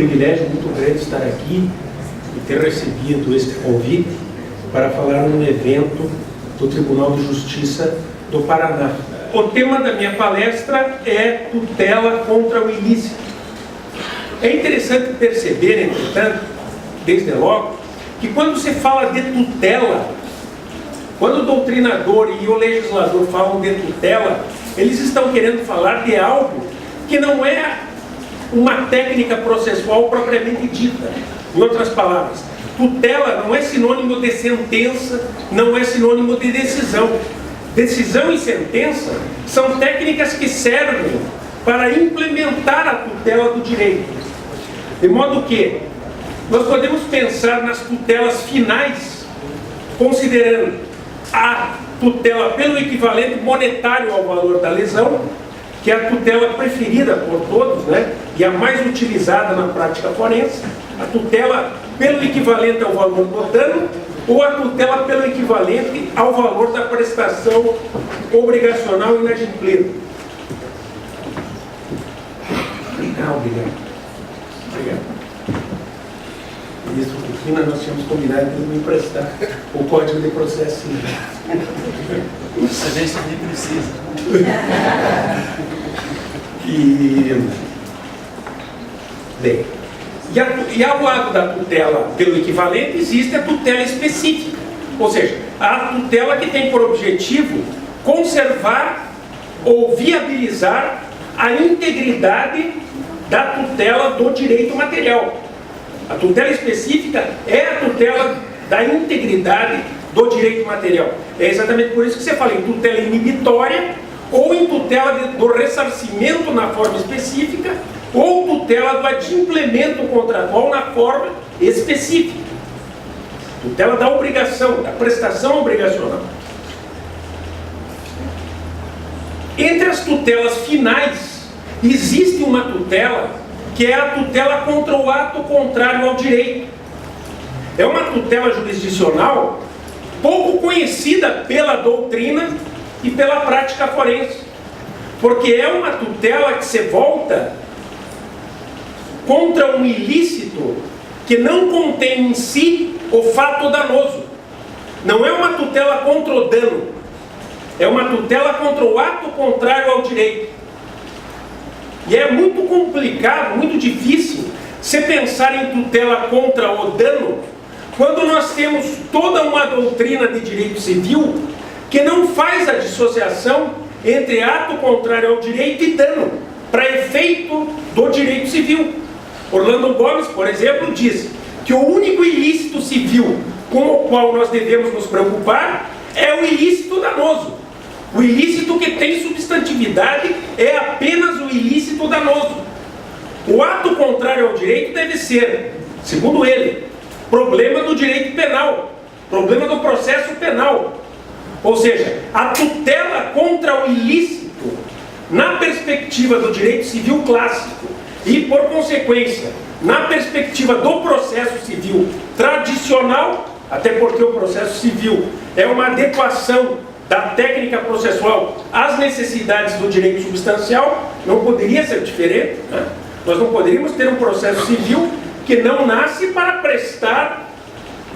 privilégio muito grande estar aqui e ter recebido este convite para falar num evento do Tribunal de Justiça do Paraná. O tema da minha palestra é tutela contra o ilícito. É interessante perceber, entretanto, desde logo, que quando se fala de tutela, quando o doutrinador e o legislador falam de tutela, eles estão querendo falar de algo que não é uma técnica processual propriamente dita. Em outras palavras, tutela não é sinônimo de sentença, não é sinônimo de decisão. Decisão e sentença são técnicas que servem para implementar a tutela do direito. De modo que nós podemos pensar nas tutelas finais, considerando a tutela pelo equivalente monetário ao valor da lesão, que é a tutela preferida por todos, né? E a mais utilizada na prática forense, a tutela pelo equivalente ao valor do dano, ou a tutela pelo equivalente ao valor da prestação obrigacional inadimplida. Obrigado. Ministro Cristina, nós tínhamos combinado de me emprestar o Código de Processo Civil. Excelência nem precisa. E ao lado da tutela pelo equivalente existe a tutela específica, ou seja, a tutela que tem por objetivo conservar ou viabilizar a integridade da tutela do direito material. A tutela específica é a tutela da integridade do direito material. É exatamente por isso que você fala em tutela inibitória ou em tutela do ressarcimento na forma específica ou tutela do adimplemento contratual na forma específica. Tutela da obrigação, da prestação obrigacional. Entre as tutelas finais, existe uma tutela que é a tutela contra o ato contrário ao direito. É uma tutela jurisdicional pouco conhecida pela doutrina e pela prática forense, porque é uma tutela que se volta contra um ilícito que não contém em si o fato danoso. Não é uma tutela contra o dano, é uma tutela contra o ato contrário ao direito. E é muito complicado, muito difícil se pensar em tutela contra o dano quando nós temos toda uma doutrina de direito civil que não faz a dissociação entre ato contrário ao direito e dano para efeito do direito civil. Orlando Gomes, por exemplo, diz que o único ilícito civil com o qual nós devemos nos preocupar é o ilícito danoso. O ilícito que tem substantividade é apenas o ilícito danoso. O ato contrário ao direito deve ser, segundo ele, problema do direito penal, problema do processo penal. Ou seja, a tutela contra o ilícito na perspectiva do direito civil clássico e, por consequência, na perspectiva do processo civil tradicional, até porque o processo civil é uma adequação da técnica processual às necessidades do direito substancial, não poderia ser diferente, né? Nós não poderíamos ter um processo civil que não nasce para prestar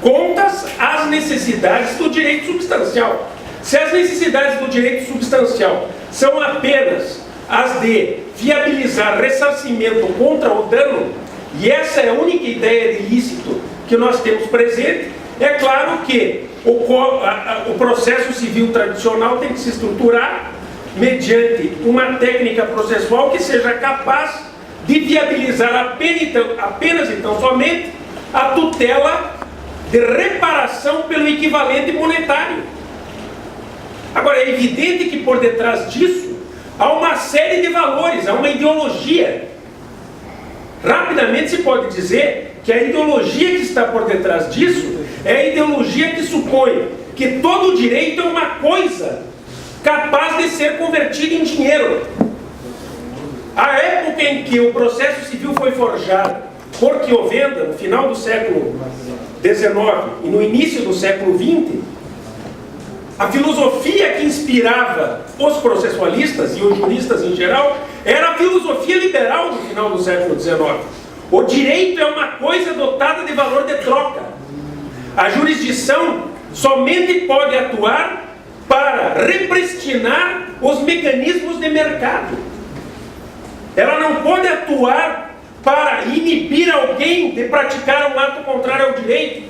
contas às necessidades do direito substancial. Se as necessidades do direito substancial são apenas as de viabilizar ressarcimento contra o dano, e essa é a única ideia de ilícito que nós temos presente, é claro que o processo civil tradicional tem que se estruturar mediante uma técnica processual que seja capaz de viabilizar apenas então somente a tutela de reparação pelo equivalente monetário. Agora, é evidente que por detrás disso há uma série de valores, há uma ideologia. Rapidamente se pode dizer que a ideologia que está por detrás disso é a ideologia que supõe que todo direito é uma coisa capaz de ser convertida em dinheiro. A época em que o processo civil foi forjado por Chiovenda, no final do século XIX e no início do século XX, a filosofia que inspirava os processualistas e os juristas em geral era a filosofia liberal do final do século XIX. O direito é uma coisa dotada de valor de troca. A jurisdição somente pode atuar para repristinar os mecanismos de mercado. Ela não pode atuar para inibir alguém de praticar um ato contrário ao direito.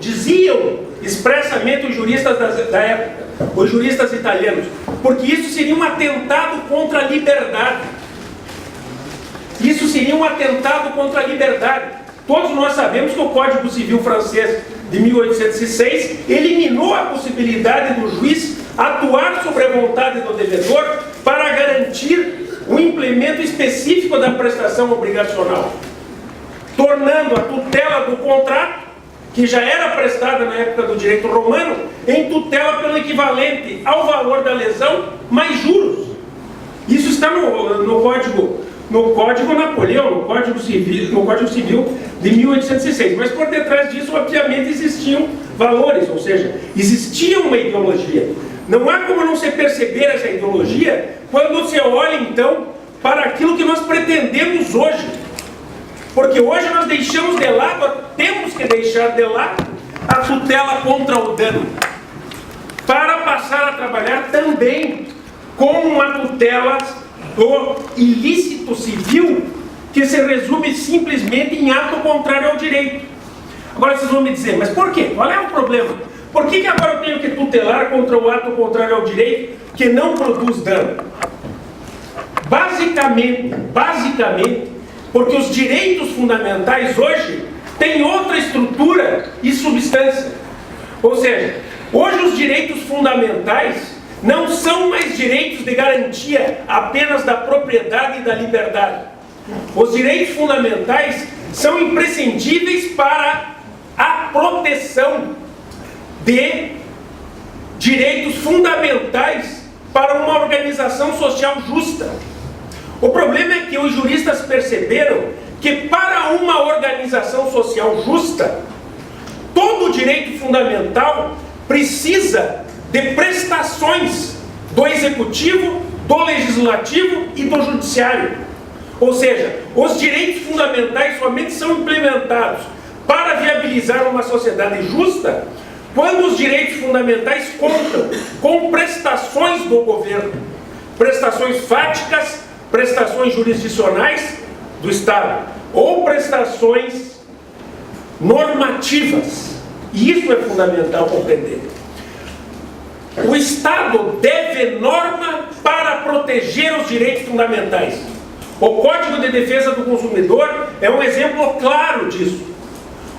Diziam expressamente os juristas da época, os juristas italianos, porque isso seria um atentado contra a liberdade. Isso seria um atentado contra a liberdade. Todos nós sabemos que o Código Civil francês de 1806 eliminou a possibilidade do juiz atuar sobre a vontade do devedor para garantir o implemento específico da prestação obrigacional, tornando a tutela do contrato, que já era prestada na época do direito romano, em tutela pelo equivalente ao valor da lesão mais juros. Isso está no Código Napoleão, no Código Civil de 1806. Mas por detrás disso, obviamente, existiam valores, ou seja, existia uma ideologia. Não há como não se perceber essa ideologia quando você olha, então, para aquilo que nós pretendemos hoje. Porque hoje nós deixamos de lado, temos que deixar de lado a tutela contra o dano, para passar a trabalhar também com uma tutela do ilícito civil, que se resume simplesmente em ato contrário ao direito. Agora vocês vão me dizer, mas por quê? Qual é o problema? Por que agora eu tenho que tutelar contra o ato contrário ao direito que não produz dano? Basicamente, porque os direitos fundamentais hoje têm outra estrutura e substância. Ou seja, hoje os direitos fundamentais não são mais direitos de garantia apenas da propriedade e da liberdade. Os direitos fundamentais são imprescindíveis para a proteção de direitos fundamentais para uma organização social justa. O problema é que os juristas perceberam que para uma organização social justa, todo direito fundamental precisa de prestações do executivo, do legislativo e do judiciário. Ou seja, os direitos fundamentais somente são implementados para viabilizar uma sociedade justa quando os direitos fundamentais contam com prestações do governo, prestações fáticas, prestações jurisdicionais do Estado, ou prestações normativas. E isso é fundamental compreender. O Estado deve norma para proteger os direitos fundamentais. O Código de Defesa do Consumidor é um exemplo claro disso.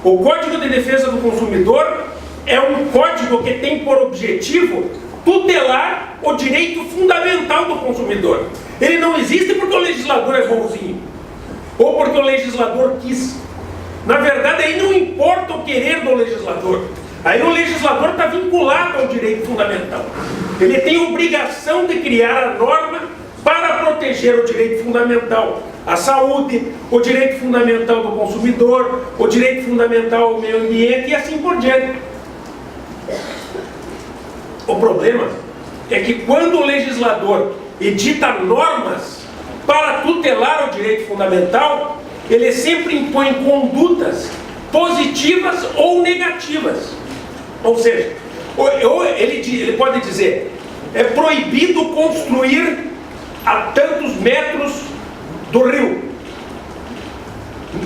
O Código de Defesa do Consumidor é um código que tem por objetivo tutelar o direito fundamental do consumidor. Ele não existe porque o legislador é bonzinho, ou porque o legislador quis. Na verdade, aí não importa o querer do legislador. Aí o legislador está vinculado ao direito fundamental. Ele tem obrigação de criar a norma para proteger o direito fundamental, a saúde, o direito fundamental do consumidor, o direito fundamental ao meio ambiente e assim por diante. O problema é que quando o legislador edita normas para tutelar o direito fundamental, ele sempre impõe condutas positivas ou negativas. Ou seja, ele pode dizer, é proibido construir a tantos metros do rio.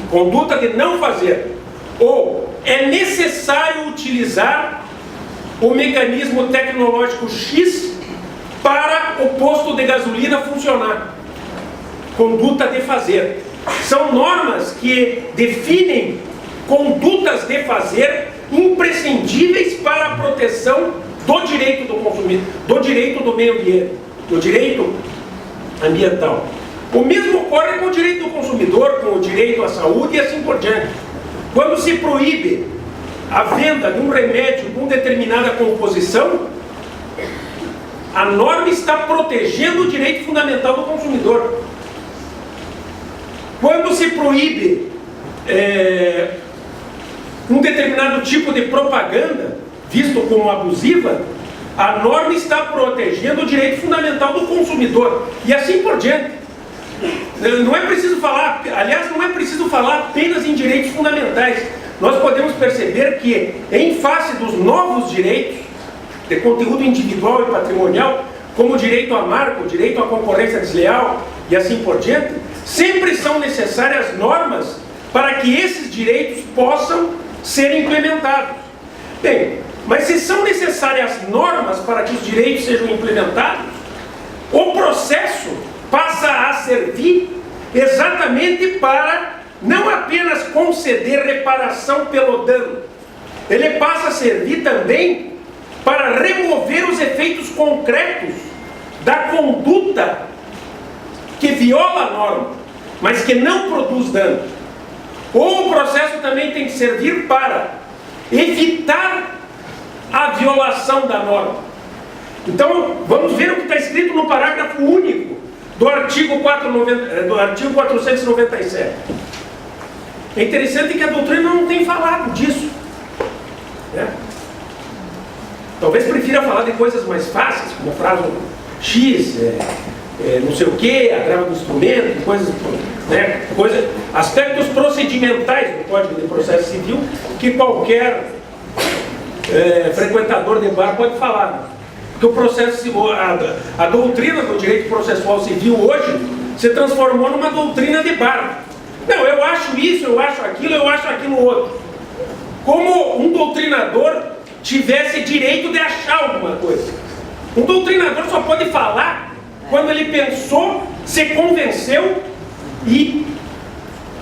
Conduta de não fazer. Ou é necessário utilizar o mecanismo tecnológico X para o posto de gasolina funcionar. Conduta de fazer. São normas que definem condutas de fazer imprescindíveis para a proteção do direito do consumidor, do direito do meio ambiente, do direito ambiental. O mesmo ocorre com o direito do consumidor, com o direito à saúde e assim por diante. Quando se proíbe a venda de um remédio com determinada composição, a norma está protegendo o direito fundamental do consumidor. Quando se proíbe um determinado tipo de propaganda, visto como abusiva, a norma está protegendo o direito fundamental do consumidor. E assim por diante. não é preciso falar, aliás, não é preciso falar apenas em direitos fundamentais. Nós podemos perceber que, em face dos novos direitos, de conteúdo individual e patrimonial, como o direito à marca, o direito à concorrência desleal e assim por diante, sempre são necessárias normas para que esses direitos possam ser implementados. Bem, mas se são necessárias normas para que os direitos sejam implementados, o processo passa a servir exatamente para não apenas conceder reparação pelo dano, ele passa a servir também para remover os efeitos concretos da conduta que viola a norma, mas que não produz dano. Ou o processo também tem que servir para evitar a violação da norma. Então, vamos ver o que está escrito no parágrafo único do artigo 497. É interessante que a doutrina não tem falado disso, né? Talvez prefira falar de coisas mais fáceis, como a frase X, não sei o que, agravo do instrumento, coisas, né, aspectos procedimentais do Código de Processo Civil que qualquer frequentador de bar pode falar, né? Que o processo, a doutrina do direito processual civil hoje se transformou numa doutrina de bar. Não, eu acho isso, eu acho aquilo outro. Como um doutrinador tivesse direito de achar alguma coisa. Um doutrinador só pode falar quando ele pensou, se convenceu e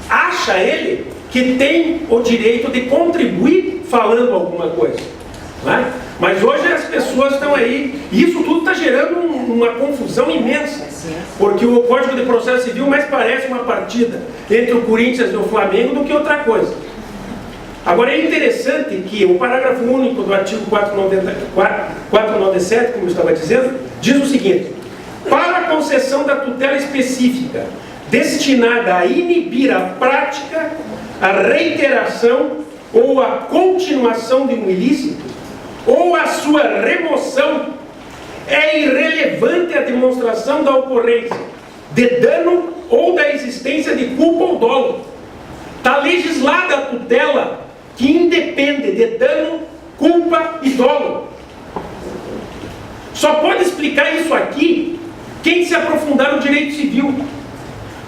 acha ele que tem o direito de contribuir falando alguma coisa, né? Mas hoje as pessoas estão aí, e isso tudo está gerando uma confusão imensa, porque o Código de Processo Civil mais parece uma partida entre o Corinthians e o Flamengo do que outra coisa. Agora é interessante que o parágrafo único do artigo 497, como eu estava dizendo, diz o seguinte: para a concessão da tutela específica destinada a inibir a prática, a reiteração ou a continuação de um ilícito, ou a sua remoção, é irrelevante a demonstração da ocorrência de dano ou da existência de culpa ou dolo. Está legislada a tutela que independe de dano, culpa e dolo. Só pode explicar isso aqui quem se aprofundar no direito civil.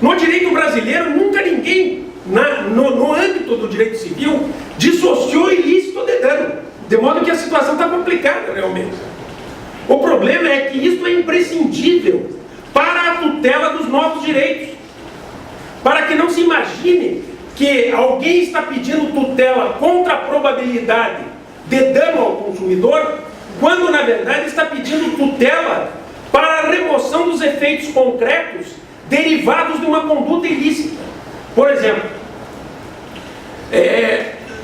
No direito brasileiro, nunca ninguém, no âmbito do direito civil, dissociou ilícito de dano. De modo que a situação está complicada realmente. O problema é que isso é imprescindível para a tutela dos novos direitos. Para que não se imagine que alguém está pedindo tutela contra a probabilidade de dano ao consumidor, quando na verdade está pedindo tutela para a remoção dos efeitos concretos derivados de uma conduta ilícita. Por exemplo,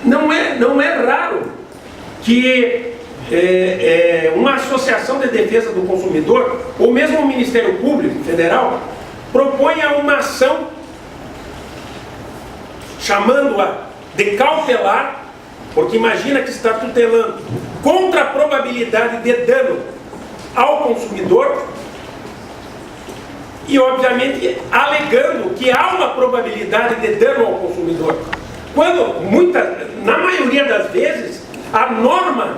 não é raro que uma associação de defesa do consumidor, ou mesmo o Ministério Público Federal, proponha uma ação chamando-a de cautelar, porque imagina que está tutelando contra a probabilidade de dano ao consumidor e, obviamente, alegando que há uma probabilidade de dano ao consumidor. Quando, na maioria das vezes, a norma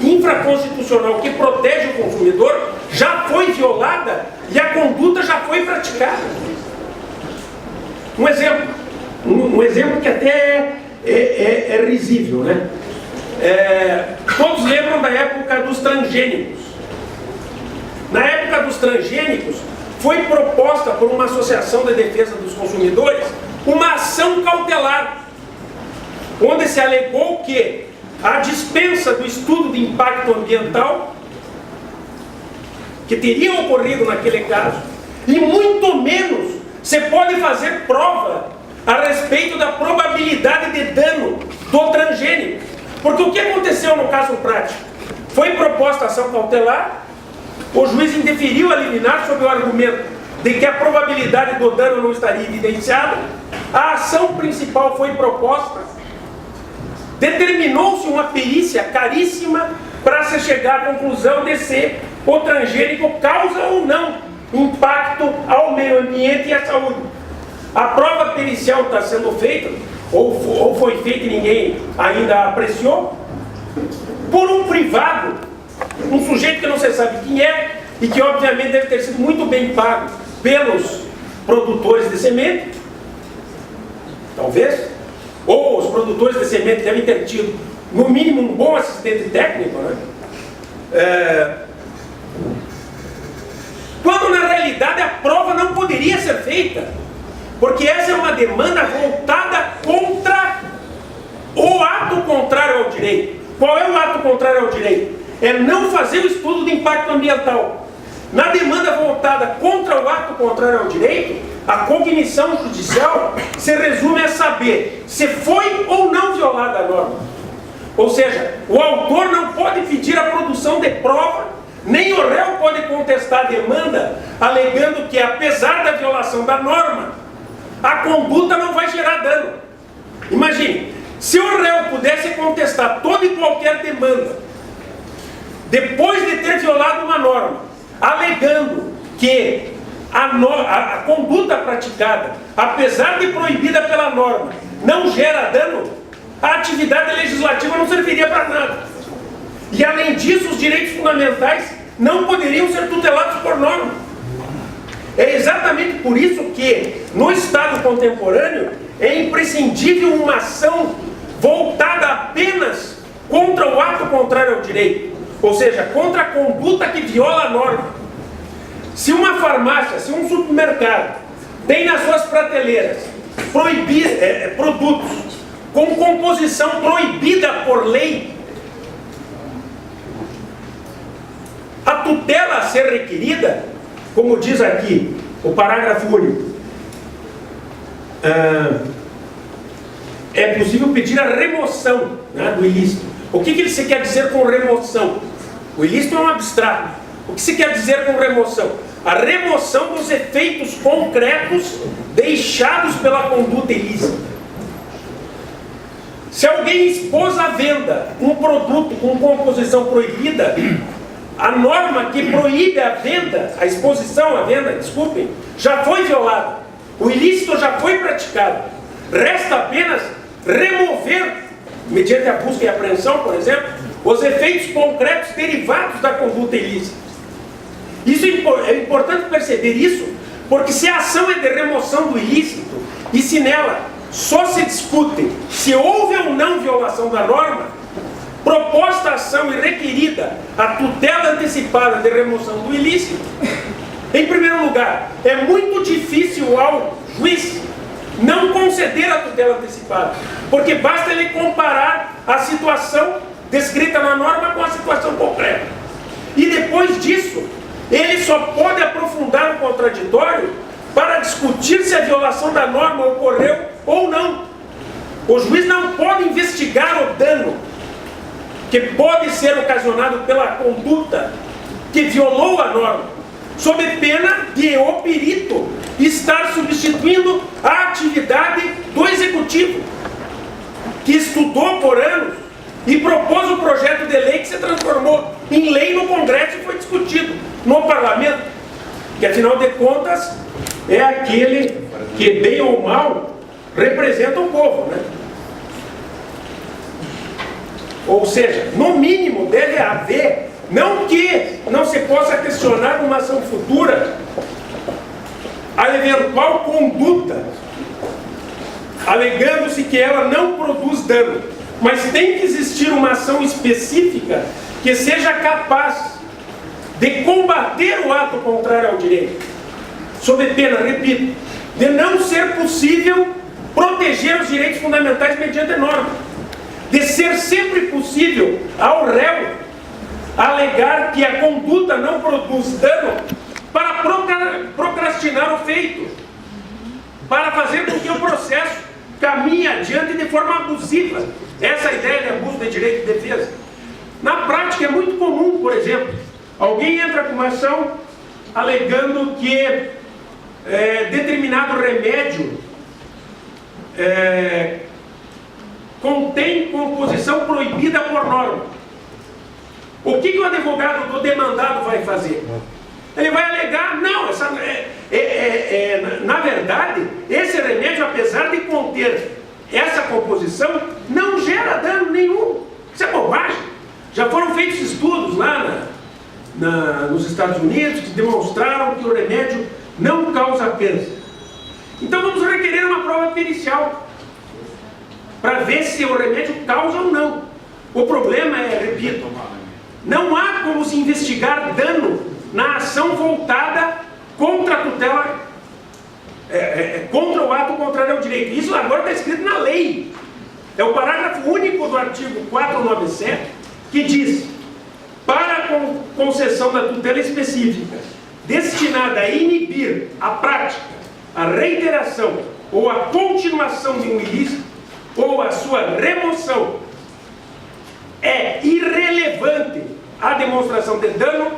infraconstitucional que protege o consumidor já foi violada e a conduta já foi praticada. Um exemplo que até é risível, né? Todos lembram da época dos transgênicos. Na época dos transgênicos, foi proposta por uma associação de defesa dos consumidores uma ação cautelar, onde se alegou que a dispensa do estudo de impacto ambiental que teria ocorrido naquele caso, e muito menos se pode fazer prova a respeito da probabilidade de dano do transgênico. Porque o que aconteceu no caso prático? Foi proposta a ação cautelar, o juiz indeferiu a liminar sob o argumento de que a probabilidade do dano não estaria evidenciada, a ação principal foi proposta, determinou-se uma perícia caríssima para se chegar à conclusão de se o transgênico causa ou não impacto ao meio ambiente e à saúde. A prova pericial está sendo feita, ou foi feita e ninguém ainda apreciou, por um privado, um sujeito que não se sabe quem é, e que obviamente deve ter sido muito bem pago pelos produtores de semente, talvez, ou os produtores de semente devem ter tido, no mínimo, um bom assistente técnico, né? Quando na realidade a prova não poderia ser feita, porque essa é uma demanda voltada contra o ato contrário ao direito. Qual é o ato contrário ao direito? É não fazer o estudo de impacto ambiental. Na demanda voltada contra o ato contrário ao direito, a cognição judicial se resume a saber se foi ou não violada a norma. Ou seja, o autor não pode pedir a produção de prova, nem o réu pode contestar a demanda, alegando que, apesar da violação da norma, a conduta não vai gerar dano. Imagine, se o réu pudesse contestar toda e qualquer demanda, depois de ter violado uma norma, alegando que a conduta praticada, apesar de proibida pela norma, não gera dano, a atividade legislativa não serviria para nada. E além disso, os direitos fundamentais não poderiam ser tutelados por norma. É exatamente por isso que, no Estado contemporâneo, é imprescindível uma ação voltada apenas contra o ato contrário ao direito, ou seja, contra a conduta que viola a norma. Se uma farmácia, se um supermercado tem nas suas prateleiras produtos com composição proibida por lei, a tutela a ser requerida, como diz aqui o parágrafo único, é possível pedir a remoção, né, do ilícito. O que se quer dizer com remoção? O ilícito é um abstrato. O que se quer dizer com remoção? A remoção dos efeitos concretos deixados pela conduta ilícita. Se alguém expôs à venda um produto com composição proibida, a norma que proíbe a venda, a exposição à venda, desculpem, já foi violada. O ilícito já foi praticado. Resta apenas remover, mediante a busca e apreensão, por exemplo, os efeitos concretos derivados da conduta ilícita. Isso é importante perceber isso, porque se a ação é de remoção do ilícito, e se nela só se discute se houve ou não violação da norma, proposta a ação e requerida a tutela antecipada de remoção do ilícito, em primeiro lugar, é muito difícil ao juiz não conceder a tutela antecipada, porque basta ele comparar a situação descrita na norma com a situação concreta. E depois disso, ele só pode aprofundar o contraditório para discutir se a violação da norma ocorreu ou não. O juiz não pode investigar o dano que pode ser ocasionado pela conduta que violou a norma, sob pena de o perito estar substituindo a atividade do executivo, que estudou por anos e propôs o projeto de lei que se transformou em lei no Congresso e foi discutido no Parlamento, que afinal de contas é aquele que, bem ou mal, representa o povo, né? Ou seja, no mínimo deve haver, não que não se possa questionar numa ação futura a eventual conduta, alegando-se que ela não produz dano, mas tem que existir uma ação específica que seja capaz de combater o ato contrário ao direito, sob pena, repito, de não ser possível proteger os direitos fundamentais mediante norma, de ser sempre possível ao réu alegar que a conduta não produz dano para procrastinar o feito, para fazer com que o processo caminhe adiante de forma abusiva. Essa é a ideia de abuso de direito de defesa. Na prática é muito comum, por exemplo, alguém entra com uma ação alegando que determinado remédio contém composição proibida por norma. O que o advogado do demandado vai fazer? Ele vai alegar, não, na verdade, esse remédio, apesar de conter essa composição, não gera dano nenhum. Isso é bobagem. Já foram feitos estudos lá nos Estados Unidos que demonstraram que o remédio não causa câncer. Então vamos requerer uma prova pericial para ver se o remédio causa ou não. O problema é, repito, não há como se investigar dano na ação voltada contra a tutela, contra o ato contrário ao direito. Isso agora está escrito na lei. É o parágrafo único do artigo 497 que diz: para a concessão da tutela específica destinada a inibir a prática, a reiteração ou a continuação de um ilícito ou a sua remoção, é irrelevante a demonstração de dano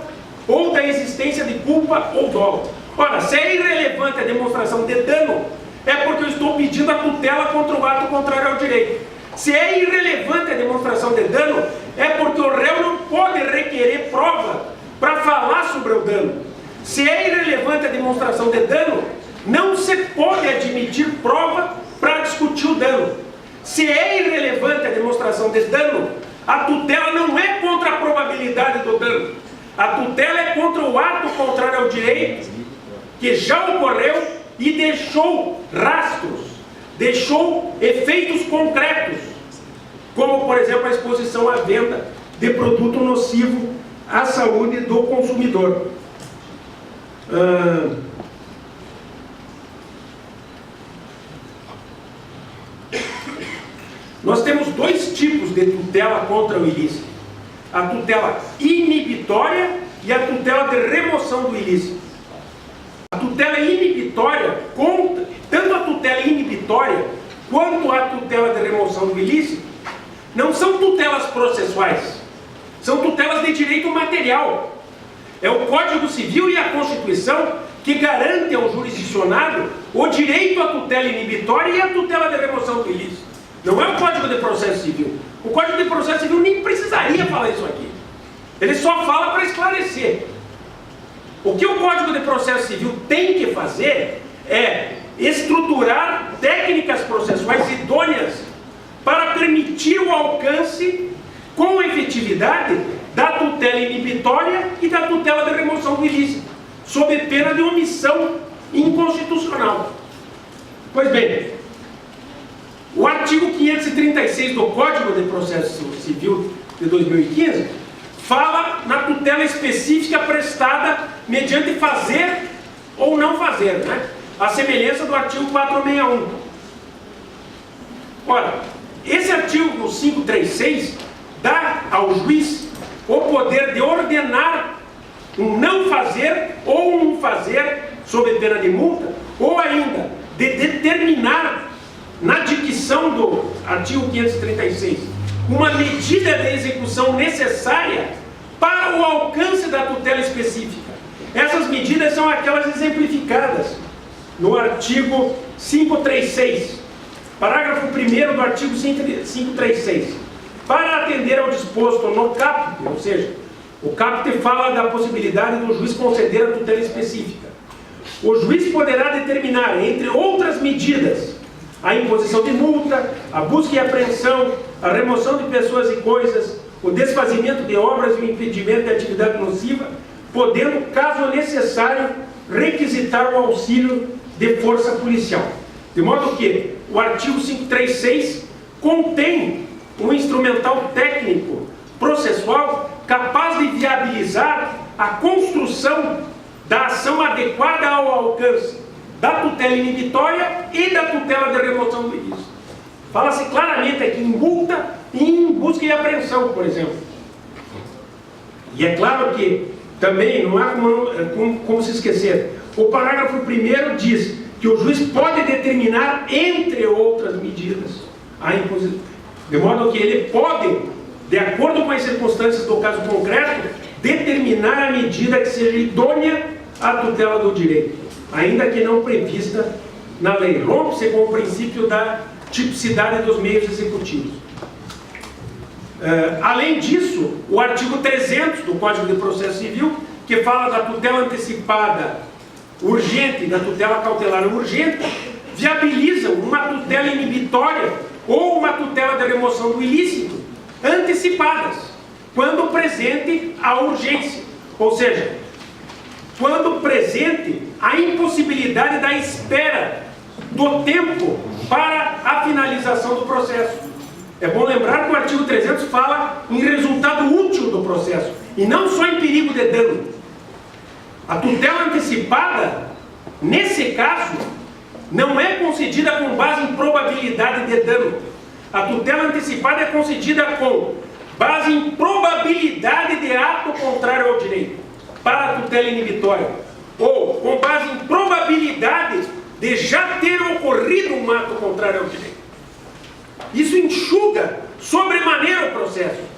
ou da existência de culpa ou dolo. Ora, se é irrelevante a demonstração de dano, é porque eu estou pedindo a tutela contra o ato contrário ao direito. Se é irrelevante a demonstração de dano, é porque o réu não pode requerer prova para falar sobre o dano. Se é irrelevante a demonstração de dano, não se pode admitir prova para discutir o dano. Se é irrelevante a demonstração de dano, a tutela não é contra a probabilidade do dano. A tutela é contra o ato contrário ao direito, que já ocorreu e deixou rastros, deixou efeitos concretos, como, por exemplo, a exposição à venda de produto nocivo à saúde do consumidor. Nós temos dois tipos de tutela contra o ilícito: a tutela inibitória e a tutela de remoção do ilícito. A tutela inibitória, tanto a tutela inibitória quanto a tutela de remoção do ilícito, não são tutelas processuais, são tutelas de direito material. É o Código Civil e a Constituição que garante ao jurisdicionado o direito à tutela inibitória e à tutela de remoção do ilícito. Não é o Código de Processo Civil. O Código de Processo Civil nem precisaria falar isso aqui. Ele só fala para esclarecer. O que o Código de Processo Civil tem que fazer é estruturar técnicas processuais idôneas para permitir o alcance com efetividade da tutela inibitória e da tutela de remoção do ilícito, sob pena de omissão inconstitucional. Pois bem, o artigo 536 do Código de Processo Civil de 2015 fala na tutela específica prestada mediante fazer ou não fazer, né? A semelhança do artigo 461. Ora, esse artigo 536 dá ao juiz o poder de ordenar um não fazer ou um fazer sob pena de multa, ou ainda de determinar na dicção do artigo 536 uma medida de execução necessária para o alcance da tutela específica. Essas medidas são aquelas exemplificadas no artigo 536, parágrafo 1º do artigo 536. Para atender ao disposto no caput, ou seja, o caput fala da possibilidade do juiz conceder a tutela específica. O juiz poderá determinar, entre outras medidas, a imposição de multa, a busca e apreensão, a remoção de pessoas e coisas, o desfazimento de obras e o impedimento de atividade nociva, podendo, caso necessário, requisitar o auxílio de força policial. De modo que o artigo 536 contém um instrumental técnico processual capaz de viabilizar a construção da ação adequada ao alcance da tutela inibitória e da tutela de remoção do ilícito. Fala-se claramente aqui em multa e em busca e apreensão, por exemplo. E é claro que também não há como se esquecer. O parágrafo 1º diz que o juiz pode determinar, entre outras medidas, a imposição. De modo que ele pode, de acordo com as circunstâncias do caso concreto, determinar a medida que seja idônea à tutela do direito, ainda que não prevista na lei. Rompe-se com o princípio da tipicidade dos meios executivos. Além disso, o artigo 300 do Código de Processo Civil, que fala da tutela antecipada urgente, da tutela cautelar urgente, viabilizam uma tutela inibitória ou uma tutela de remoção do ilícito antecipadas, quando presente a urgência. Ou seja, quando presente a impossibilidade da espera do tempo para a finalização do processo. É bom lembrar que o artigo 300 fala em resultado útil do processo, e não só em perigo de dano. A tutela antecipada, nesse caso, não é concedida com base em probabilidade de dano. A tutela antecipada é concedida com base em probabilidade de ato contrário ao direito, para a tutela inibitória, ou com base em probabilidade de já ter ocorrido um ato contrário ao direito. Isso enxuga sobremaneira o processo.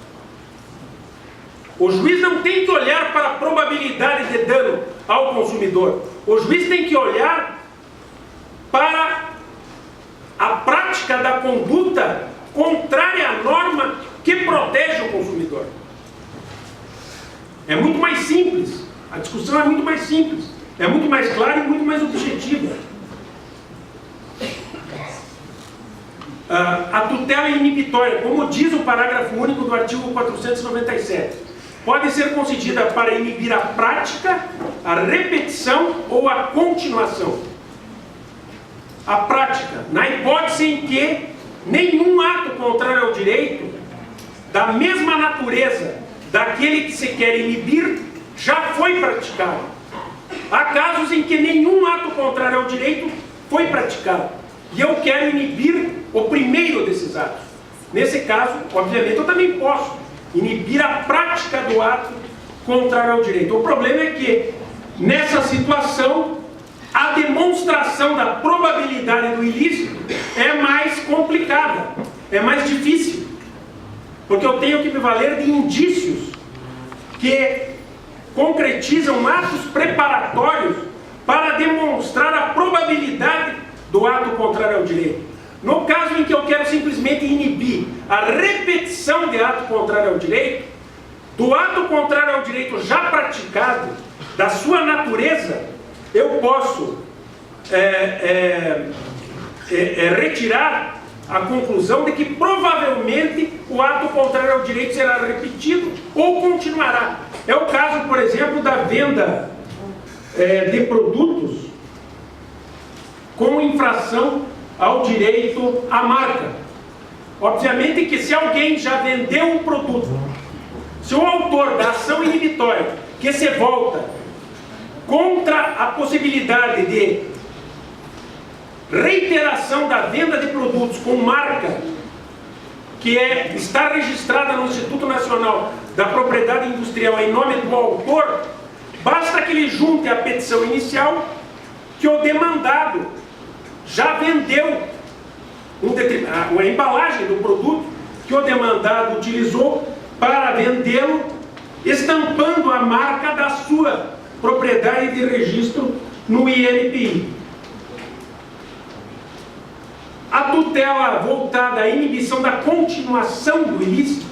O juiz não tem que olhar para a probabilidade de dano ao consumidor. O juiz tem que olhar para a prática da conduta contrária à norma que protege o consumidor. É muito mais simples. A discussão é muito mais simples. É muito mais clara e muito mais objetiva. A tutela inibitória, como diz o parágrafo único do artigo 497, pode ser concedida para inibir a prática, a repetição ou a continuação. A prática, na hipótese em que nenhum ato contrário ao direito, da mesma natureza daquele que se quer inibir, já foi praticado. Há casos em que nenhum ato contrário ao direito foi praticado, e eu quero inibir o primeiro desses atos. Nesse caso, obviamente, eu também posso inibir a prática do ato contrário ao direito. O problema é que, nessa situação, a demonstração da probabilidade do ilícito é mais complicada, é mais difícil, porque eu tenho que me valer de indícios que concretizam atos preparatórios para demonstrar a probabilidade do ato contrário ao direito. No caso em que eu quero simplesmente inibir a repetição de ato contrário ao direito, do ato contrário ao direito já praticado, da sua natureza, eu posso retirar a conclusão de que provavelmente o ato contrário ao direito será repetido ou continuará. É o caso, por exemplo, da venda de produtos com infração ao direito à marca. Obviamente que se alguém já vendeu um produto, se o autor da ação inibitória que se volta contra a possibilidade de reiteração da venda de produtos com marca que está registrada no Instituto Nacional da Propriedade Industrial em nome do autor, basta que ele junte a petição inicial que o demandado já vendeu a embalagem do produto que o demandado utilizou para vendê-lo, estampando a marca da sua propriedade de registro no INPI. A tutela voltada à inibição da continuação do ilícito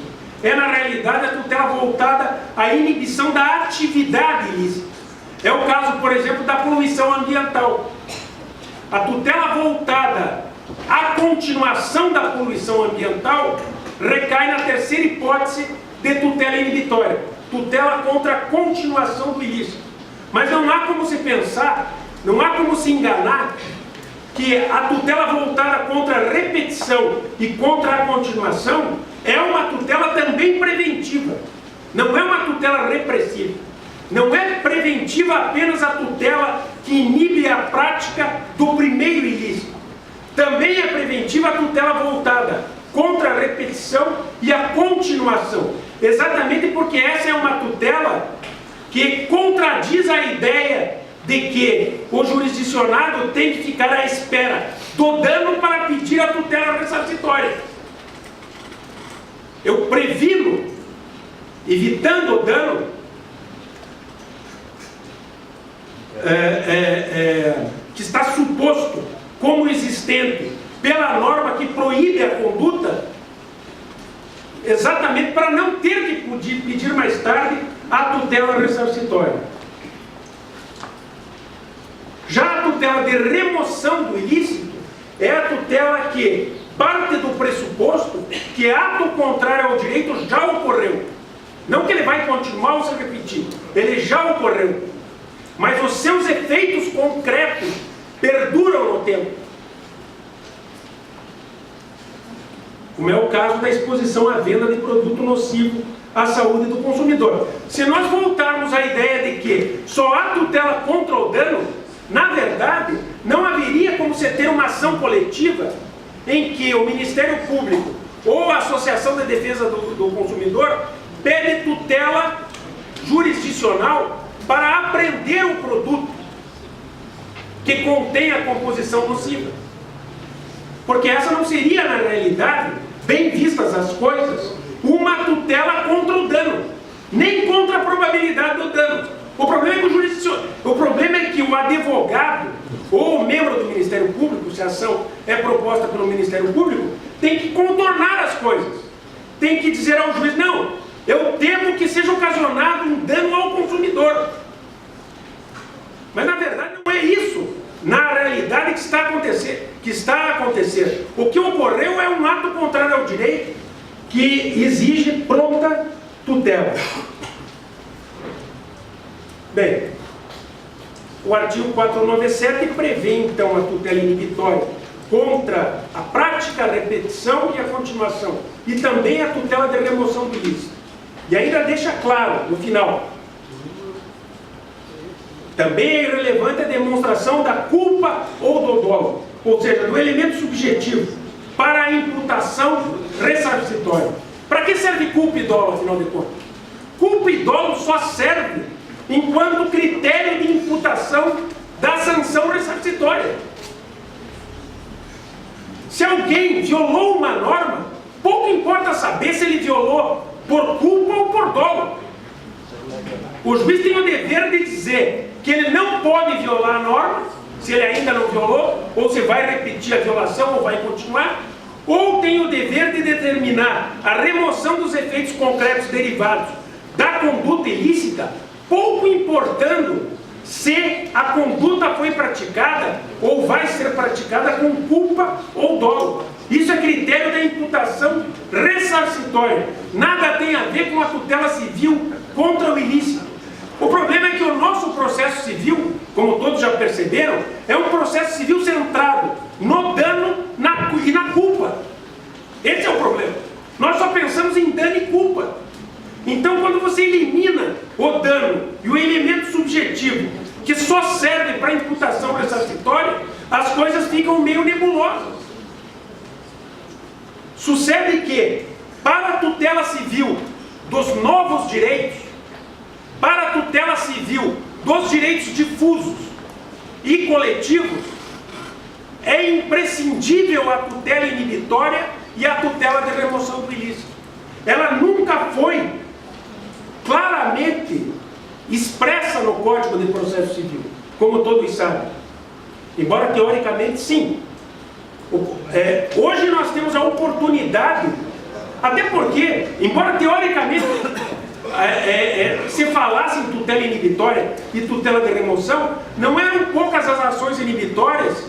é, na realidade, a tutela voltada à inibição da atividade ilícita. É o caso, por exemplo, da poluição ambiental. A tutela voltada à continuação da poluição ambiental recai na terceira hipótese de tutela inibitória, tutela contra a continuação do ilícito. Mas não há como se pensar, não há como se enganar que a tutela voltada contra a repetição e contra a continuação é uma tutela também preventiva, não é uma tutela repressiva. Não é preventiva apenas a tutela que inibe a prática do primeiro ilícito. Também é preventiva a tutela voltada contra a repetição e a continuação. Exatamente porque essa é uma tutela que contradiz a ideia de que o jurisdicionado tem que ficar à espera do dano para pedir a tutela ressarcitória. Eu previno, evitando o dano, que está suposto como existente pela norma que proíbe a conduta, exatamente para não ter que pedir mais tarde a tutela ressarcitória. Já a tutela de remoção do ilícito é a tutela que parte do pressuposto que ato contrário ao direito já ocorreu. Não que ele vai continuar ou se repetir, ele já ocorreu. Mas os seus efeitos concretos perduram no tempo. Como é o caso da exposição à venda de produto nocivo à saúde do consumidor. Se nós voltarmos à ideia de que só há tutela contra o dano, na verdade, não haveria como você ter uma ação coletiva em que o Ministério Público ou a Associação de Defesa do Consumidor pede tutela jurisdicional para apreender o produto que contém a composição nociva. Porque essa não seria, na realidade, bem vistas as coisas, uma tutela contra o dano, nem contra a probabilidade do dano. O problema é que o advogado ou o membro do Ministério Público, se a ação é proposta pelo Ministério Público, tem que contornar as coisas. Tem que dizer ao juiz, não, eu temo que seja ocasionado um dano ao consumidor. Mas na verdade não é isso, na realidade, que está a acontecer. O que ocorreu é um ato contrário ao direito que exige pronta tutela. Bem, o artigo 497 prevê então a tutela inibitória contra a prática, a repetição e a continuação, e também a tutela de remoção do ilícito. E ainda deixa claro, no final, também é irrelevante a demonstração da culpa ou do dolo, ou seja, do elemento subjetivo, para a imputação ressarcitória. Para que serve culpa e dolo, afinal de contas? Culpa e dolo só serve enquanto critério de imputação da sanção ressarcitória. Se alguém violou uma norma, pouco importa saber se ele violou por culpa ou por dolo. O juiz tem o dever de dizer que ele não pode violar a norma, se ele ainda não violou, ou se vai repetir a violação ou vai continuar, ou tem o dever de determinar a remoção dos efeitos concretos derivados da conduta ilícita, pouco importando se a conduta foi praticada ou vai ser praticada com culpa ou dolo. Isso é critério da imputação ressarcitória. Nada tem a ver com a tutela civil contra o ilícito. O problema é que o nosso processo civil, como todos já perceberam, é um processo civil centrado no dano e na culpa. Esse é o problema. Nós só pensamos em dano e culpa. Então, quando você elimina o dano e o elemento subjetivo, que só serve para imputação ressarcitória, as coisas ficam meio nebulosas. Sucede que, para a tutela civil dos novos direitos, para a tutela civil dos direitos difusos e coletivos, é imprescindível a tutela inibitória e a tutela de remoção do ilícito. Ela nunca foi claramente expressa no Código de Processo Civil, como todos sabem. Embora teoricamente sim. Hoje nós temos a oportunidade, até porque, embora teoricamente se falasse em tutela inibitória e tutela de remoção, não eram poucas as ações inibitórias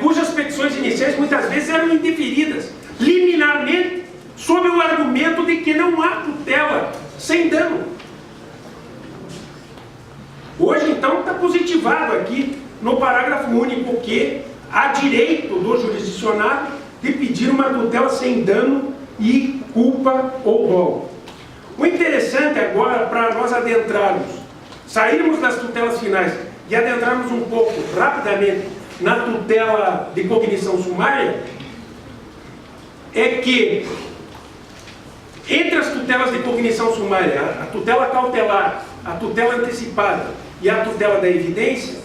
cujas petições iniciais muitas vezes eram indeferidas liminarmente, sob o argumento de que não há tutela sem dano. Hoje então está positivado aqui no parágrafo único que há direito do jurisdicionado de pedir uma tutela sem dano e culpa ou dolo. O interessante agora, para nós adentrarmos, sairmos das tutelas finais e adentrarmos um pouco rapidamente na tutela de cognição sumária, é que entre as tutelas de cognição sumária, a tutela cautelar, a tutela antecipada e a tutela da evidência,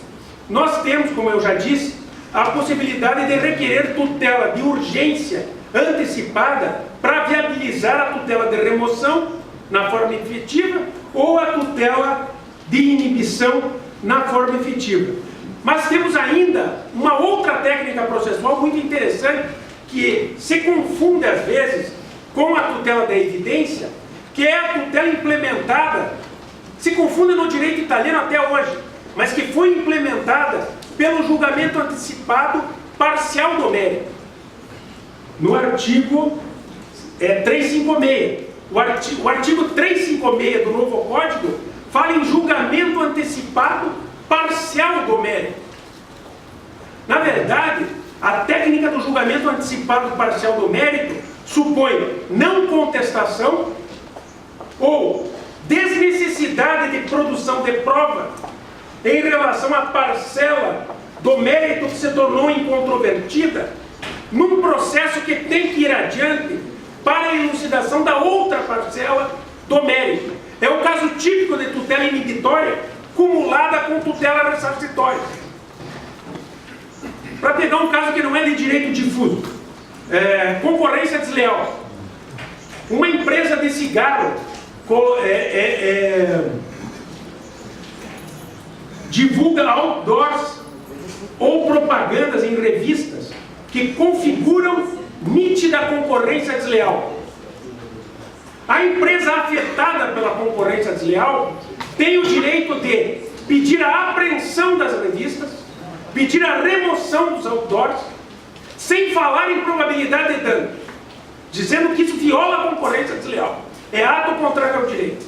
nós temos, como eu já disse, a possibilidade de requerer tutela de urgência antecipada para viabilizar a tutela de remoção na forma efetiva ou a tutela de inibição na forma efetiva. Mas temos ainda uma outra técnica processual muito interessante que se confunde às vezes com a tutela da evidência, que é a tutela implementada, se confunde no direito italiano até hoje, mas que foi implementada pelo julgamento antecipado parcial do mérito. No artigo 356. O artigo 356 do novo Código fala em julgamento antecipado parcial do mérito. Na verdade, a técnica do julgamento antecipado parcial do mérito supõe não contestação ou desnecessidade de produção de prova em relação à parcela do mérito que se tornou incontrovertida num processo que tem que ir adiante para a elucidação da outra parcela do mérito. É o caso típico de tutela inibitória cumulada com tutela ressarcitória. Para pegar um caso que não é de direito difuso, concorrência desleal. Uma empresa de cigarro divulga outdoors ou propagandas em revistas que configuram nítida concorrência desleal. A empresa afetada pela concorrência desleal tem o direito de pedir a apreensão das revistas, pedir a remoção dos outdoors, sem falar em probabilidade de dano, dizendo que isso viola a concorrência desleal. É ato contrário ao direito.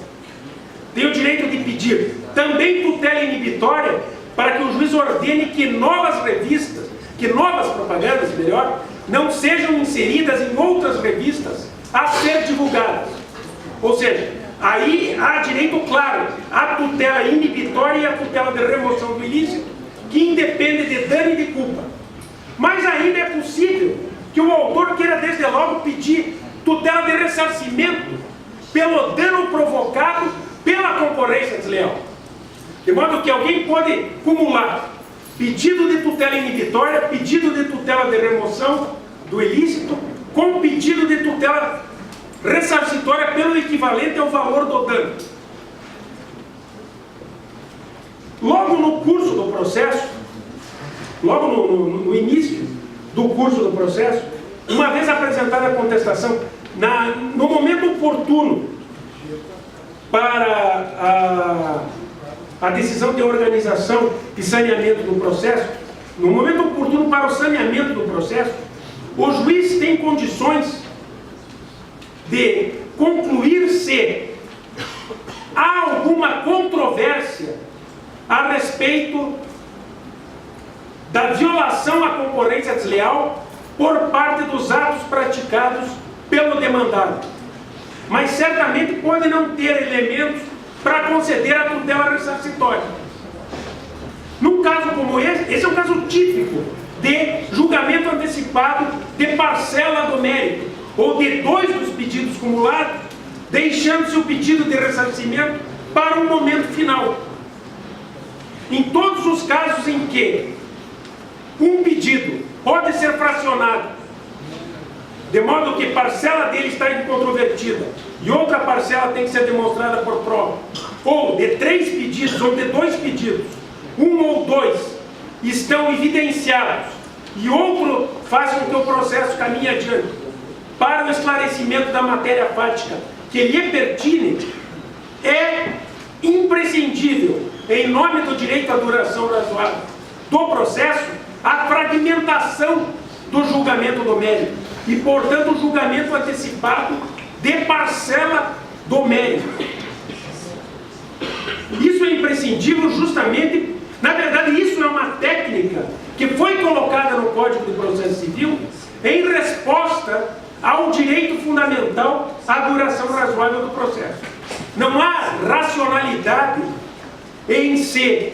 Tem o direito de pedir também tutela inibitória para que o juiz ordene que novas revistas, que novas propagandas, melhor, não sejam inseridas em outras revistas a ser divulgadas. Ou seja, aí há direito claro à tutela inibitória e à tutela de remoção do ilícito, que independe de dano e de culpa. Mas ainda é possível que o autor queira desde logo pedir tutela de ressarcimento pelo dano provocado pela concorrência desleal. De modo que alguém pode cumular pedido de tutela inibitória, pedido de tutela de remoção do ilícito, com pedido de tutela ressarcitória pelo equivalente ao valor do dano. Logo no curso do processo, logo no início do curso do processo, uma vez apresentada a contestação, no momento oportuno para a decisão de organização e saneamento do processo, no momento oportuno para o saneamento do processo, o juiz tem condições de concluir se há alguma controvérsia a respeito da violação à concorrência desleal por parte dos atos praticados pelo demandado. Mas certamente pode não ter elementos para conceder a tutela ressarcitória. Num caso como esse é um caso típico de julgamento antecipado de parcela do mérito, ou de dois dos pedidos cumulados, deixando-se o pedido de ressarcimento para um momento final. Em todos os casos em que um pedido pode ser fracionado, de modo que parcela dele está incontrovertida e outra parcela tem que ser demonstrada por prova, ou de 3 pedidos ou de 2 pedidos, um ou dois estão evidenciados e outro faz com que o processo caminhe adiante para o esclarecimento da matéria fática que lhe pertine, é imprescindível, em nome do direito à duração razoável do processo, a fragmentação do julgamento do mérito e, portanto, o julgamento antecipado de parcela do mérito. Isso é imprescindível justamente, na verdade, isso é uma técnica que foi colocada no Código de Processo Civil em resposta ao direito fundamental à duração razoável do processo. Não há racionalidade em se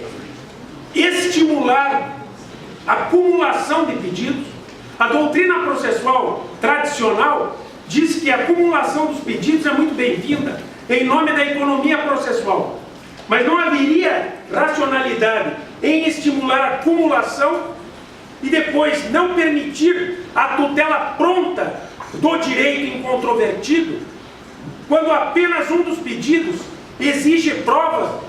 estimular a acumulação de pedidos. A doutrina processual tradicional diz que a acumulação dos pedidos é muito bem-vinda em nome da economia processual. Mas não haveria racionalidade em estimular a acumulação e depois não permitir a tutela pronta do direito incontrovertido, quando apenas um dos pedidos exige prova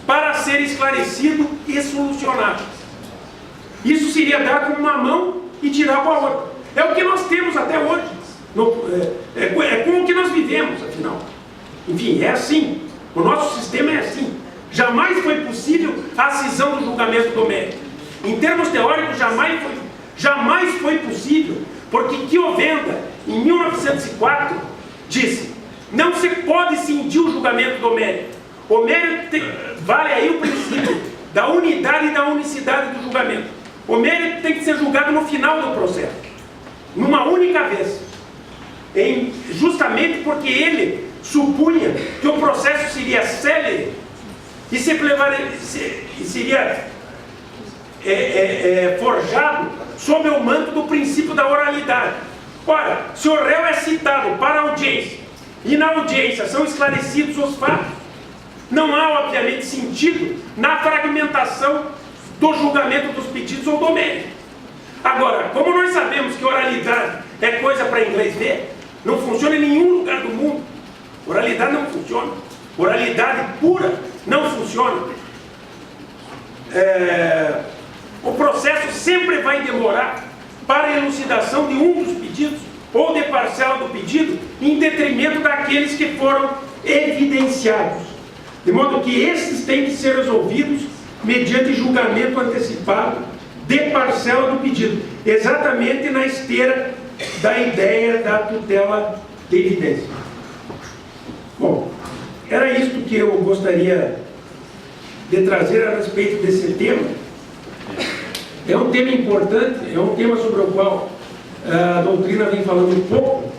para ser esclarecido e solucionado. Isso seria dar com uma mão e tirar com a outra. É o que nós temos até hoje. É com o que nós vivemos, afinal. Enfim, é assim. O nosso sistema é assim. Jamais foi possível a cisão do julgamento do mérito. Em termos teóricos, jamais foi possível, porque Chiovenda, em 1904, disse: não se pode cindir o julgamento do mérito. O mérito vale aí o princípio da unidade e da unicidade do julgamento. O mérito tem que ser julgado no final do processo, numa única vez, justamente porque ele supunha que o processo seria célere e seria forjado sob o manto do princípio da oralidade. Ora, se o réu é citado para a audiência e na audiência são esclarecidos os fatos, não há, obviamente, sentido na fragmentação do julgamento dos pedidos ou do mérito. Agora, como nós sabemos que oralidade é coisa para inglês ver, não funciona em nenhum lugar do mundo. Oralidade não funciona. Oralidade pura não funciona. O processo sempre vai demorar para a elucidação de um dos pedidos ou de parcela do pedido, em detrimento daqueles que foram evidenciados. De modo que esses têm que ser resolvidos mediante julgamento antecipado de parcela do pedido, exatamente na esteira da ideia da tutela de evidência. Bom, era isto que eu gostaria de trazer a respeito desse tema. É um tema importante, é um tema sobre o qual a doutrina vem falando um pouco,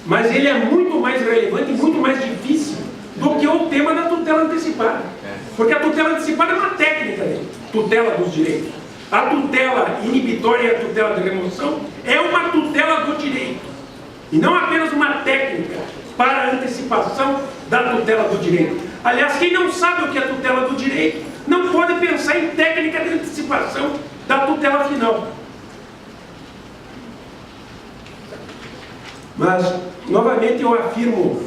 mas ele é muito mais relevante e muito mais difícil do que o tema da tutela antecipada. Porque a tutela antecipada é uma técnica de tutela dos direitos. A tutela inibitória e a tutela de remoção é uma tutela do direito. E não apenas uma técnica para a antecipação da tutela do direito. Aliás, quem não sabe o que é tutela do direito, não pode pensar em técnica de antecipação da tutela final. Mas, novamente, eu afirmo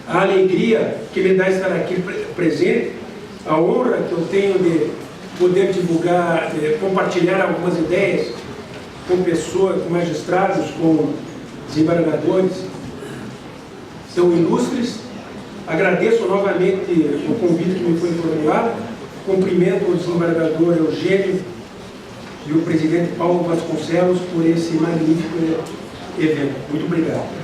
a alegria que me dá estar aqui presente, a honra que eu tenho de poder divulgar, de compartilhar algumas ideias com pessoas, com magistrados, com desembargadores tão ilustres. Agradeço novamente o convite que me foi formulado, cumprimento o desembargador Eugênio e o presidente Paulo Vasconcelos por esse magnífico evento. Muito obrigado.